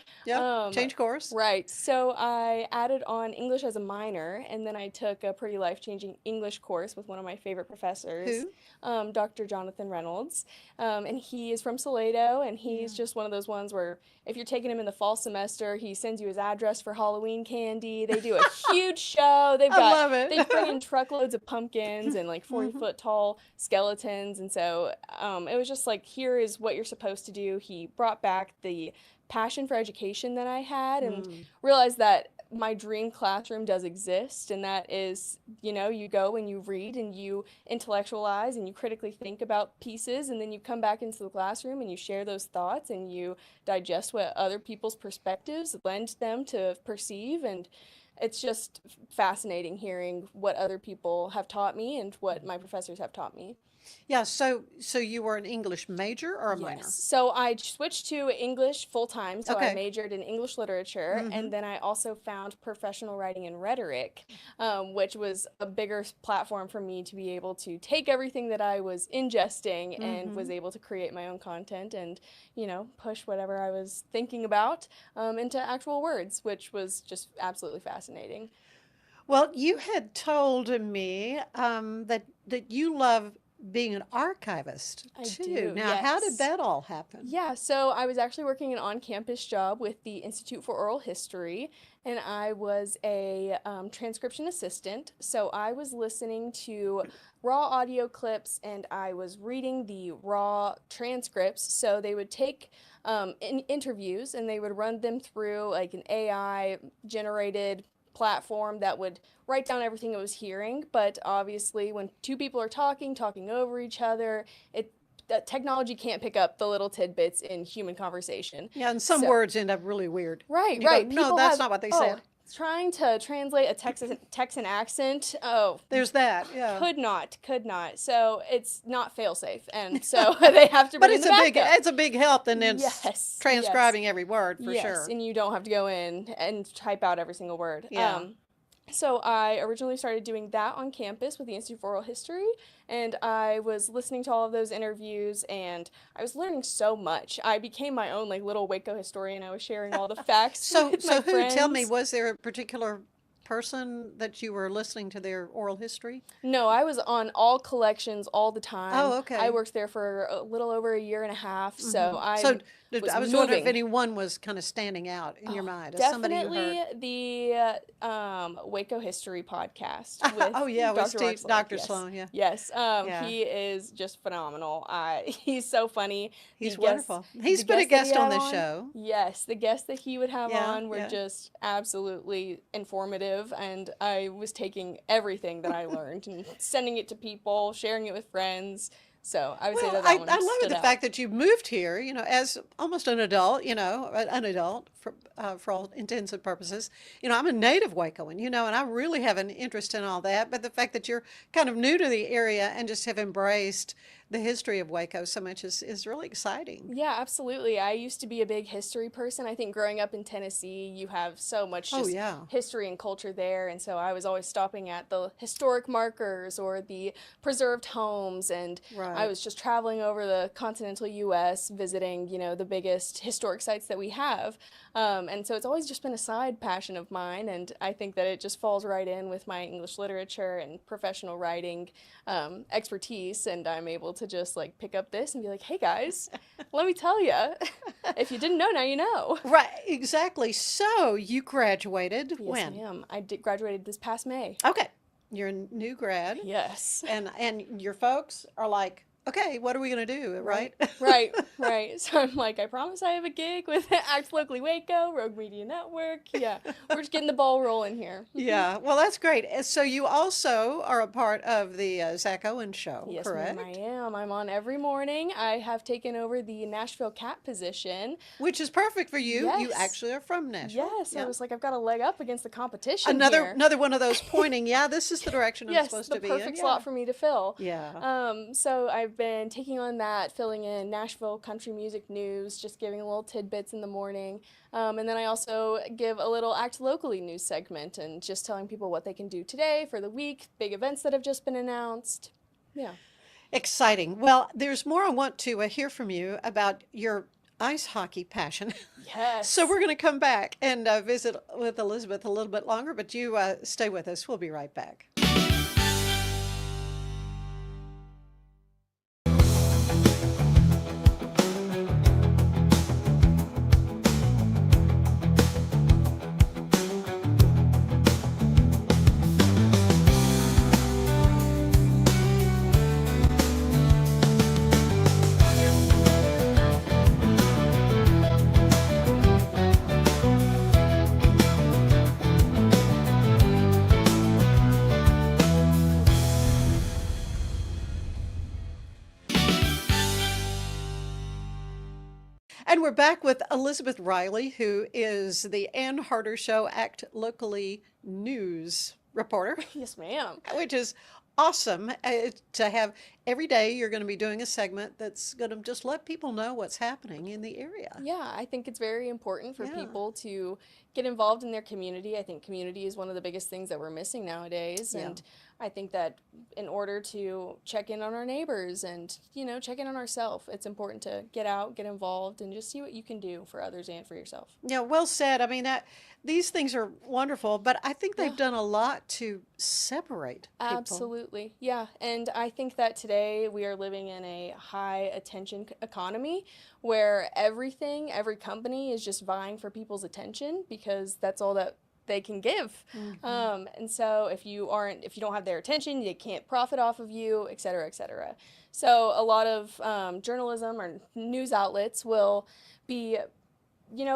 change course. Right. So I added on English as a minor, and then I took a pretty life-changing English course with one of my favorite professors, Dr. Jonathan Reynolds. And he is from Salado, and he's just one of those ones where if you're taking him in the fall semester, he sends you his address for Halloween candy. They do a huge show. They bring in truckloads of pumpkins and 40-foot tall skeletons. And so it was just like, here is what you're supposed to do. He brought back the passion for education that I had and realized that my dream classroom does exist, and that is, you go and you read and you intellectualize and you critically think about pieces, and then you come back into the classroom and you share those thoughts and you digest what other people's perspectives lend them to perceive, and it's just fascinating hearing what other people have taught me and what my professors have taught me. Yeah, so you were an English major or a minor? Yes. So I switched to English full time. So I Okay. majored in English literature, and then I also found professional writing and rhetoric, which was a bigger platform for me to be able to take everything that I was ingesting and was able to create my own content and, push whatever I was thinking about into actual words, which was just absolutely fascinating. Well, you had told me that you love being an archivist I too. do, Now, how did yes. that all happen? Yeah, so I was actually working an on-campus job with the Institute for Oral History, and I was a transcription assistant. So I was listening to raw audio clips and I was reading the raw transcripts. So they would take interviews and they would run them through like an AI-generated platform that would write down everything it was hearing. But obviously, when two people are talking over each other, technology can't pick up the little tidbits in human conversation. Yeah, and some words end up really weird. Right, You right. go, no, People that's have- not what they said. Trying to translate a Texan accent, There's that. Yeah. could not. So it's not fail-safe, and so they have to But bring it's in a the big backup. it's a big help, and then Yes, transcribing every word for yes, sure. and you don't have to go in and type out every single word. Yeah. So I originally started doing that on campus with the Institute for Oral History, and I was listening to all of those interviews, and I was learning so much. I became my own like little Waco historian. I was sharing all the facts So with my who? Tell me, friends. was there a particular person that you were listening to their oral history? No, I was on all collections all the time. Oh, okay. I worked there for a little over a year and a half, so I I was wondering if moving. anyone was kind of standing out in your mind as somebody you Definitely heard. the Waco History podcast with Oh yeah, with Dr. Mark Steve, Sloan. Dr. Yes. Sloan. Yeah, Yes, Yeah. he is just phenomenal. He's so funny. he's The guests- wonderful. He's the been a guests that guest he on had this show. Yes, the guests that he would have Yeah, on were yeah. just absolutely informative, and I was taking everything that I learned and sending it to people, sharing it with friends. So I would say Well, that I one love it, stood the out. fact that you moved here, as almost an adult, an adult for all intents and purposes. I'm a native Wacoan, and I really have an interest in all that. But the fact that you're kind of new to the area and just have embraced the history of Waco so much is really exciting. Yeah, absolutely. I used to be a big history person. I think growing up in Tennessee, you have so much Oh, just yeah. history and culture there. And so I was always stopping at the historic markers or the preserved homes. And I Right. was just traveling over the continental U.S., visiting, the biggest historic sites that we have. And so it's always just been a side passion of mine. And I think that it just falls right in with my English literature and professional writing expertise. And I'm able to just like pick up this and be like, hey guys, let me tell you, if you didn't know, now you know. Right, exactly. So you graduated Yes, when? ma'am. I graduated this past May. Okay, you're a new grad, Yes. and your folks are like, okay, what are we going to do, right? Right. So I'm like, I promise I have a gig with Act Locally Waco, Rogue Media Network. Yeah, we're just getting the ball rolling here. Yeah, well, that's great. So you also are a part of the Zach Owen show, Yes, correct? ma'am, I am. I'm on every morning. I have taken over the Nashville Cat position. Which is perfect for you. You Yes. actually are from Nashville. Yes, I Yeah. was like, I've got a leg up against the competition Another here. another one of those pointing, yeah, this is the direction I'm Yes, supposed the to be in. perfect Yeah. slot for me to fill. Yeah. So I've been taking on that, filling in Nashville country music news, just giving little tidbits in the morning. And then I also give a little Act Locally news segment and just telling people what they can do today for the week, big events that have just been announced. Yeah. Exciting. Well, there's more I want to hear from you about your ice hockey passion. Yes. So we're going to come back and visit with Elizabeth a little bit longer, but you stay with us. We'll be right back. we're back with Elizabeth Riley, who is the Ann Harder Show Act Locally news reporter. Yes, ma'am. Which is awesome to have. Every day you're going to be doing a segment that's going to just let people know what's happening in the area. Yeah, I think it's very important for Yeah. people to get involved in their community. I think community is one of the biggest things that we're missing nowadays. Yeah. And I think that in order to check in on our neighbors and, check in on ourselves, it's important to get out, get involved, and just see what you can do for others and for yourself. Yeah, well said. I mean, these things are wonderful, but I think they've done a lot to separate people. Absolutely. Yeah. And I think that today we are living in a high attention economy where every company is just vying for people's attention because that's all that they can give. And so if you don't have their attention, they can't profit off of you, et cetera, et cetera. So a lot of journalism or news outlets will be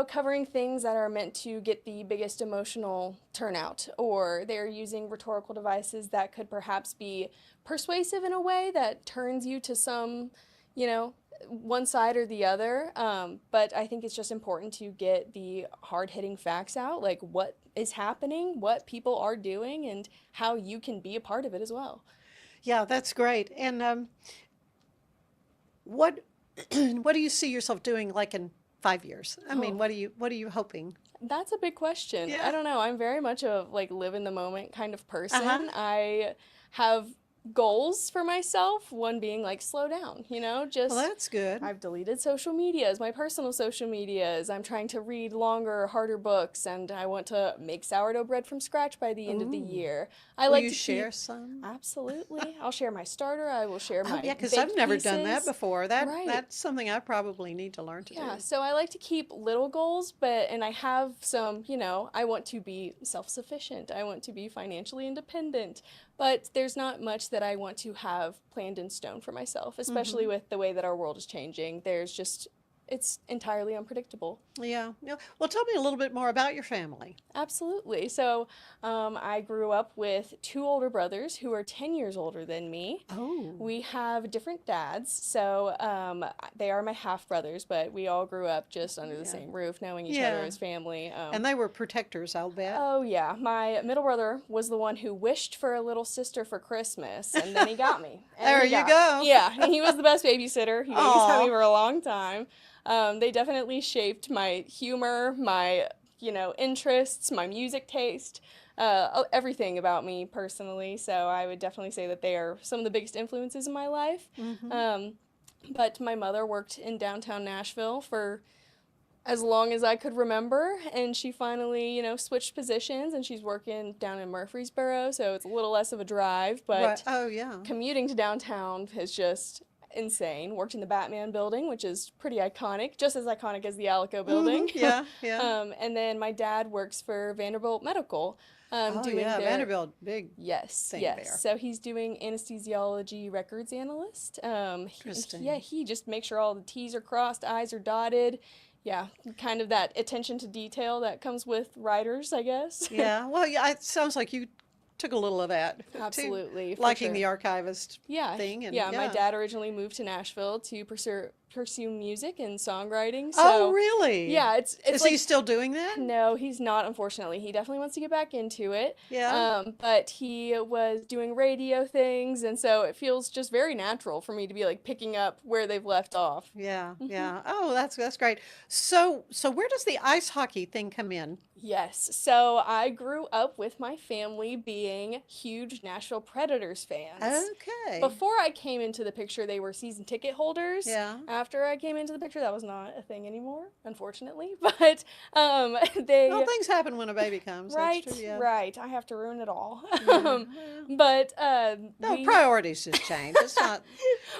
covering things that are meant to get the biggest emotional turnout, or they're using rhetorical devices that could perhaps be persuasive in a way that turns you to some, one side or the other. But I think it's just important to get the hard-hitting facts out, like what is happening, what people are doing, and how you can be a part of it as well. Yeah, that's great. And what do you see yourself doing like in 5 years? I mean, what are you hoping? That's a big question. Yeah. I don't know. I'm very much a live in the moment kind of person. Uh-huh. I have goals for myself, one being slow down, just Well, that's good. I've deleted social medias, my personal social medias. I'm trying to read longer, harder books, and I want to make sourdough bread from scratch by the end of the year. I Will you share some? Absolutely. I'll share my starter. I will share my Yeah, because I've never done that pieces. before. Right. That's something I probably need to learn to do. Yeah, so I like to keep little goals, and I have some, I want to be self-sufficient. I want to be financially independent, but there's not much that I want to have planned in stone for myself, especially with the way that our world is changing. It's entirely unpredictable. Yeah. Well, tell me a little bit more about your family. Absolutely. So I grew up with 2 older brothers who are 10 years older than me. Oh. We have different dads, so they are my half-brothers, but we all grew up just under the same roof, knowing each other as family. And they were protectors, I'll bet. Oh, yeah. My middle brother was the one who wished for a little sister for Christmas, and then he got me. There you go. Yeah, and he was the best babysitter. He babysat me for a long time. They definitely shaped my humor, my, interests, my music taste, everything about me personally. So I would definitely say that they are some of the biggest influences in my life. But my mother worked in downtown Nashville for as long as I could remember, and she finally, switched positions, and she's working down in Murfreesboro, so it's a little less of a drive, but Right. Oh, yeah. commuting to downtown is just insane. Worked in the Batman building, which is pretty iconic, just as iconic as the Alico building. Yeah, yeah. And then my dad works for Vanderbilt Medical. Doing their, Vanderbilt, big. Yes, thing yes. there. So he's doing anesthesiology records analyst. Interesting. He just makes sure all the T's are crossed, I's are dotted. Yeah, kind of that attention to detail that comes with writers, I guess. Yeah. Well, yeah. It sounds like you took a little of that. Absolutely. Too, liking the archivist thing. And, my dad originally moved to Nashville to pursue music and songwriting. So, oh, really? Yeah, it's Is he still doing that? No, he's not, unfortunately. He definitely wants to get back into it. Yeah. But he was doing radio things, and so it feels just very natural for me to be picking up where they've left off. Yeah, yeah. Oh, that's great. So where does the ice hockey thing come in? Yes. So I grew up with my family being huge Nashville Predators fans. Okay. Before I came into the picture, they were season ticket holders. Yeah. After I came into the picture, that was not a thing anymore, unfortunately. But they... Well, things happen when a baby comes. Right, That's true, yeah. right. I have to ruin it all. Yeah. But No, priorities just change. It's not...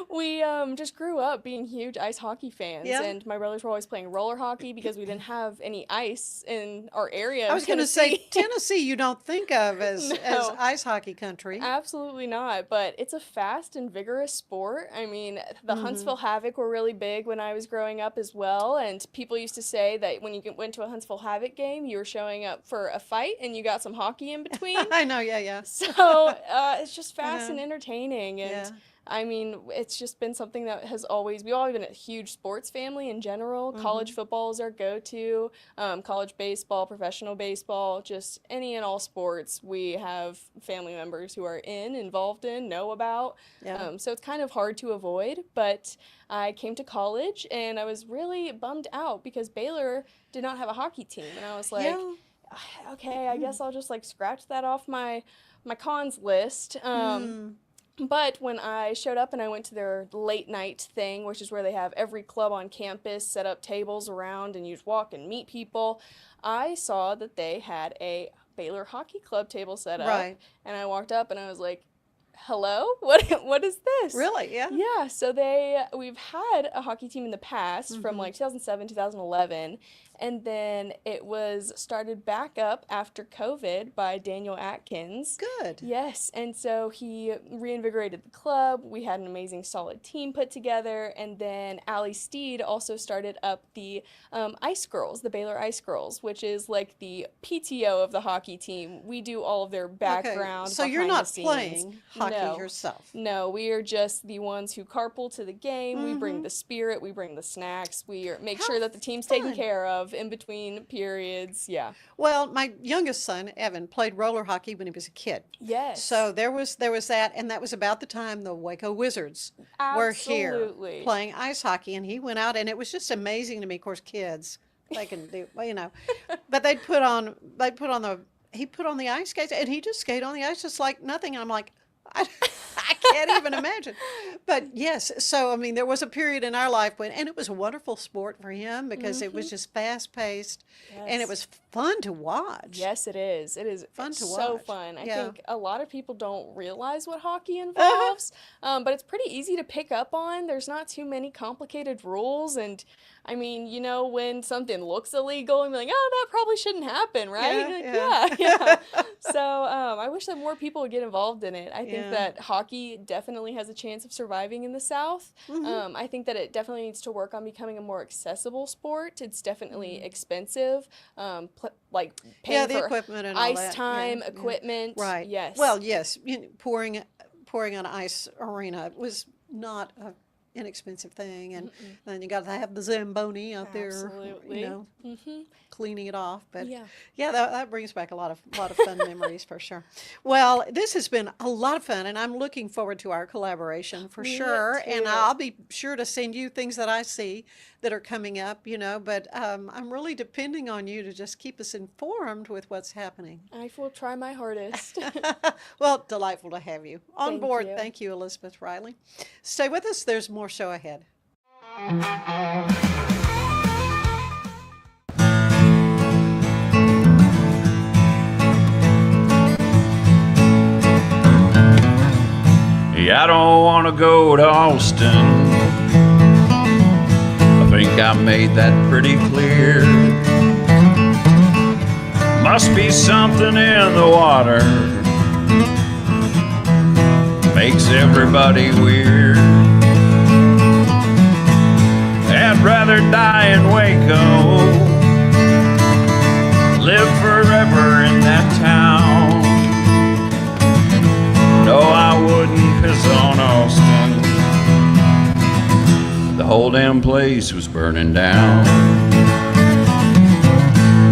we just grew up being huge ice hockey fans. Yeah. And my brothers were always playing roller hockey because we didn't have any ice in our area. I was going to say, Tennessee. Tennessee you don't think of as ice hockey country. Absolutely not, but it's a fast and vigorous sport. I mean, the Huntsville Havoc were really big when I was growing up as well, and people used to say that when you went to a Huntsville Havoc game, you were showing up for a fight and you got some hockey in between. I know, yeah. So it's just fast and entertaining, and I mean, it's just been something that has always, we've always been a huge sports family in general. College football is our go-to, college baseball, professional baseball, just any and all sports we have family members who are involved in, know about. Yeah. So it's kind of hard to avoid, but I came to college and I was really bummed out because Baylor did not have a hockey team. And I was like, Yeah. okay, I guess I'll just like scratch that off my cons list. But when I showed up and I went to their late night thing, which is where they have every club on campus set up tables around and you just walk and meet people, I saw that they had a Baylor Hockey Club table set up. Right. And I walked up and I was like, hello? What is this? Really? Yeah. Yeah, so we've had a hockey team in the past from like 2007, 2011, and then it was started back up after COVID by Daniel Atkins. Good. Yes, and so he reinvigorated the club. We had an amazing, solid team put together, and then Allie Steed also started up the Ice Girls, the Baylor Ice Girls, which is like the PTO of the hockey team. We do all of their background. Okay. So you're behind the not scenes. playing hockey No. yourself. No, we are just the ones who carpool to the game. We bring the spirit, we bring the snacks, make sure that the team's taken care of in between periods. Yeah. Well, my youngest son, Evan, played roller hockey when he was a kid. Yes. So there was that, and that was about the time the Waco Wizards were here Absolutely. playing ice hockey, and he went out, and it was just amazing to me. Of course, kids, they can do, but he put on the ice skates, and he just skated on the ice just like nothing. And I'm like, I can't even imagine. But yes, so I mean, there was a period in our life and it was a wonderful sport for him because it was just fast paced and it was fun to watch. Yes, it is. It is Fun to so watch. fun. I Yeah. think a lot of people don't realize what hockey involves, but it's pretty easy to pick up on. There's not too many complicated rules, and I mean, when something looks illegal and be like, oh, that probably shouldn't happen, right? Yeah. So I wish that more people would get involved in it. I think that hockey definitely has a chance of surviving in the South. I think that it definitely needs to work on becoming a more accessible sport. It's definitely expensive, like paying the for equipment and all ice that. time, Yeah. equipment. Right. Yes. Well, yes, pouring an ice arena was not a inexpensive thing, and then you got to have the Zamboni out Absolutely. there, cleaning it off. But Yeah. that brings back a lot of fun memories for sure. Well, this has been a lot of fun, and I'm looking forward to our collaboration for sure. And too. I'll be sure to send you things that I see that are coming up, But I'm really depending on you to just keep us informed with what's happening. I will try my hardest. Well, delightful to have you on Thank board. you. Thank you, Elizabeth Riley. Stay with us. There's more show ahead. Yeah, I don't want to go to Austin. I think I made that pretty clear. Must be something in the water, makes everybody weird. I'd rather die in Waco, live forever in that town. No, I wouldn't piss on Austin. The whole damn place was burning down.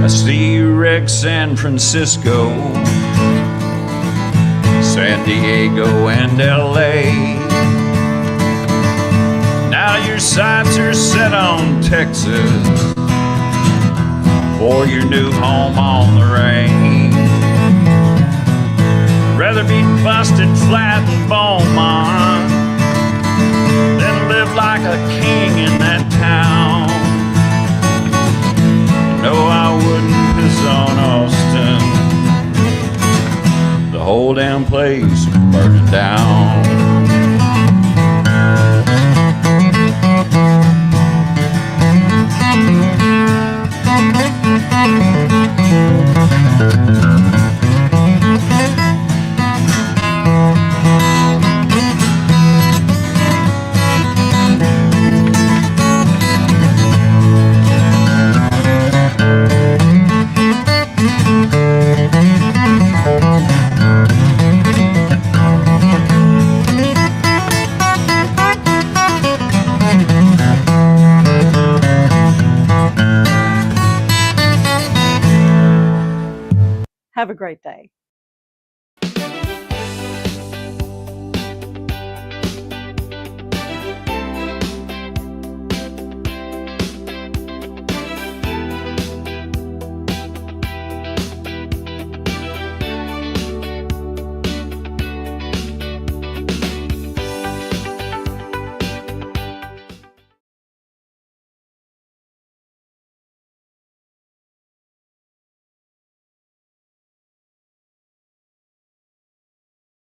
I see you wreck San Francisco, San Diego and LA. Now your sights are set on Texas for your new home on the range. Rather be busted flat in Beaumont than live like a king in that town. No, I wouldn't piss on Austin. The whole damn place burning down. Have a great day.